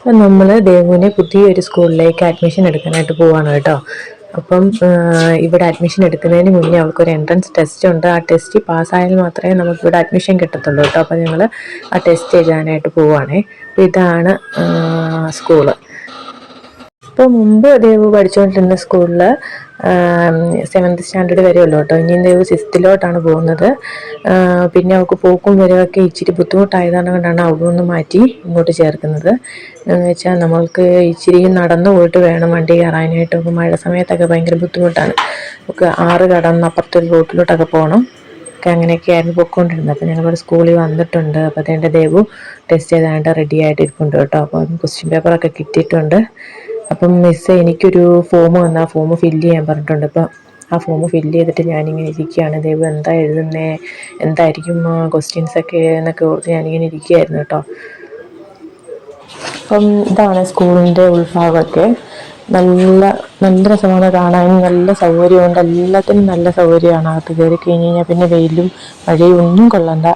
അപ്പം നമ്മൾ ദേവുവിനെ പുതിയൊരു സ്കൂളിലേക്ക് അഡ്മിഷൻ എടുക്കാനായിട്ട് പോവാണ് കേട്ടോ. അപ്പം ഇവിടെ അഡ്മിഷൻ എടുക്കുന്നതിന് മുന്നേ അവൾക്കൊരു എൻട്രൻസ് ടെസ്റ്റ് ഉണ്ട്. ആ ടെസ്റ്റ് പാസ്സായാൽ മാത്രമേ നമുക്ക് ഇവിടെ അഡ്മിഷൻ കിട്ടത്തുള്ളൂ കേട്ടോ. അപ്പം ഞങ്ങൾ ആ ടെസ്റ്റ് എഴുതാനായിട്ട് പോവുകയാണേ. അപ്പം ഇതാണ് സ്കൂള്. ഇപ്പോൾ മുമ്പ് ദേവു പഠിച്ചുകൊണ്ടിരുന്ന സ്കൂളിൽ 7th സ്റ്റാൻഡേർഡ് വരെയുള്ളൂ കേട്ടോ. ഇനിയും ദേവു 6th പോകുന്നത്. പിന്നെ അവൾക്ക് പോക്കും വരവൊക്കെ ഇച്ചിരി ബുദ്ധിമുട്ടായതാണ് കൊണ്ടാണ് അവിടെ നിന്ന് മാറ്റി ഇങ്ങോട്ട് ചേർക്കുന്നത്. എന്ന് വെച്ചാൽ നമ്മൾക്ക് ഇച്ചിരി നടന്നു പോയിട്ട് വേണം വണ്ടി കയറാനായിട്ടൊക്കെ. മഴ സമയത്തൊക്കെ ഭയങ്കര ബുദ്ധിമുട്ടാണ്. നമുക്ക് 6 കടന്ന് അപ്പുറത്തൊരു റോട്ടിലോട്ടൊക്കെ പോകണം. ഒക്കെ അങ്ങനെയൊക്കെയായിരുന്നു പോയിക്കൊണ്ടിരുന്നത്. അപ്പോൾ ഞങ്ങളിവിടെ സ്കൂളിൽ വന്നിട്ടുണ്ട്. അപ്പോൾ അതിൻ്റെ ദേവു ടെസ്റ്റ് ചെയ്താണ്ട് റെഡി ആയിട്ട് ഇരിപ്പുണ്ട് കേട്ടോ. അപ്പം ക്വസ്റ്റ്യൻ പേപ്പറൊക്കെ കിട്ടിയിട്ടുണ്ട്. അപ്പം മിസ്സ് എനിക്കൊരു ഫോം വന്ന് ആ ഫോം ഫില്ല് ചെയ്യാൻ പറഞ്ഞിട്ടുണ്ട്. അപ്പം ആ ഫോം ഫില്ല് ചെയ്തിട്ട് ഞാനിങ്ങനെ ഇരിക്കുകയാണ്. ദേവു എന്താ എഴുതുന്നത്, എന്തായിരിക്കും ക്വസ്റ്റ്യൻസൊക്കെ എന്നൊക്കെ ഓർത്ത് ഞാനിങ്ങനെ ഇരിക്കുകയായിരുന്നു കേട്ടോ. അപ്പം ഇതാണ് സ്കൂളിൻ്റെ ഉൾഭാഗമൊക്കെ. നല്ല രസമാണ് കാണാനും. നല്ല സൗകര്യമുണ്ട്. എല്ലാത്തിനും നല്ല സൗകര്യമാണ്. അകത്ത് കയറി കഴിഞ്ഞ് കഴിഞ്ഞാൽ പിന്നെ വെയിലും മഴയും ഒന്നും കൊള്ളണ്ട.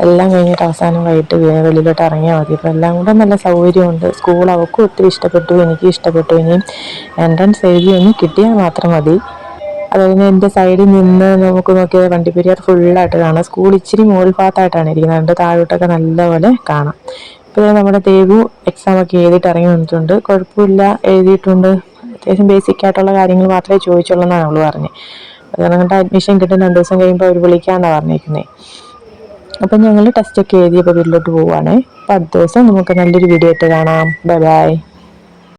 എല്ലാം കഴിഞ്ഞിട്ട് അവസാനം വൈകിട്ട് വെളിയിലോട്ട് ഇറങ്ങിയാൽ മതി. അപ്പോൾ എല്ലാം കൂടെ നല്ല സൗകര്യമുണ്ട്. സ്കൂൾ അവൾക്കും ഒത്തിരി ഇഷ്ടപ്പെട്ടു, എനിക്കും ഇഷ്ടപ്പെട്ടു. ഇനിയും എൻട്രൻസ് എഴുതി ഒന്ന് കിട്ടിയാൽ മാത്രം മതി. അതുകഴിഞ്ഞ് എൻ്റെ സൈഡിൽ നിന്ന് നമുക്ക് നോക്കിയാൽ വണ്ടിപ്പെരിയാർ ഫുള്ളായിട്ട് കാണാം. സ്കൂൾ ഇച്ചിരി മുകൾ ഭാഗത്തായിട്ടാണ് ഇരിക്കുന്നത്. അതുകൊണ്ട് താഴോട്ടൊക്കെ നല്ലപോലെ കാണാം. ഇപ്പോൾ നമ്മുടെ ദേവു എക്സാമൊക്കെ എഴുതിയിട്ട് ഇറങ്ങി വന്നിട്ടുണ്ട്. കുഴപ്പമില്ല, എഴുതിയിട്ടുണ്ട്. അത്യാവശ്യം ബേസിക് ആയിട്ടുള്ള കാര്യങ്ങൾ മാത്രമേ ചോദിച്ചുള്ളൂ എന്നാണ് അവൾ പറഞ്ഞത്. അതുകൊണ്ട് അഡ്മിഷൻ കിട്ടും 2 ദിവസം കഴിയുമ്പോൾ അവർ വിളിക്കാമെന്നാണ് പറഞ്ഞിരിക്കുന്നത്. അപ്പം ഞങ്ങൾ ടെസ്റ്റൊക്കെ എഴുതിയപ്പോൾ വീട്ടിലോട്ട് പോവുകയാണേ. അപ്പോൾ അടുത്ത ദിവസം നമുക്ക് നല്ലൊരു വീഡിയോ ആയിട്ട് കാണാം. Bye bye.